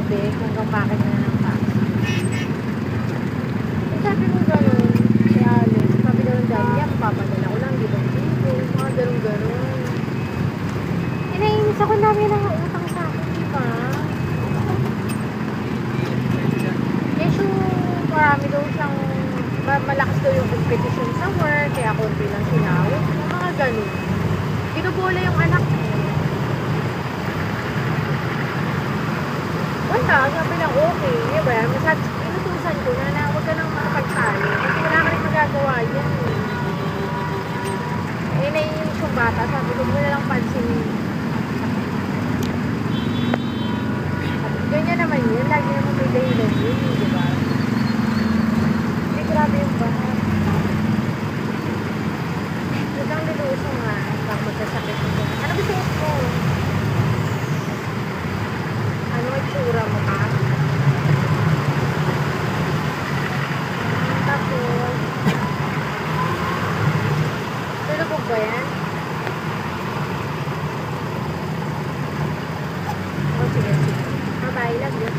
gabi, hanggang bakit na ng taxi. Eh, sabi ko gano'n, si Alex, sabi daw ng daddy, papadala ko lang, di ba? Mga gano'n-gano'n. Eh, naiinis ako, dami lang utang sa akin, di ba? Yes, marami daw siyang, malakas daw yung competition sa work, kaya konti lang sinawag. Mga gano'n. Binubola yung anak ko. Wala, sabi lang okay. Diba? Inutusan ko na huwag ka nang makapagtali. Kasi wala ka rin magagawa yan. Eh, naiinis yung bata. Sabi ko, mo na lang pansinin. Ganyan naman yun. Lagi naman may dahilan yun. Diba? Hindi, grabe yung bahat. Huwag kang liluso nga. Baka magkasakit mo. Ano ba siya mo? Ano itsura mo ka? Tapos, tulog ba yan? O, sige, sige. Bye-bye, love you.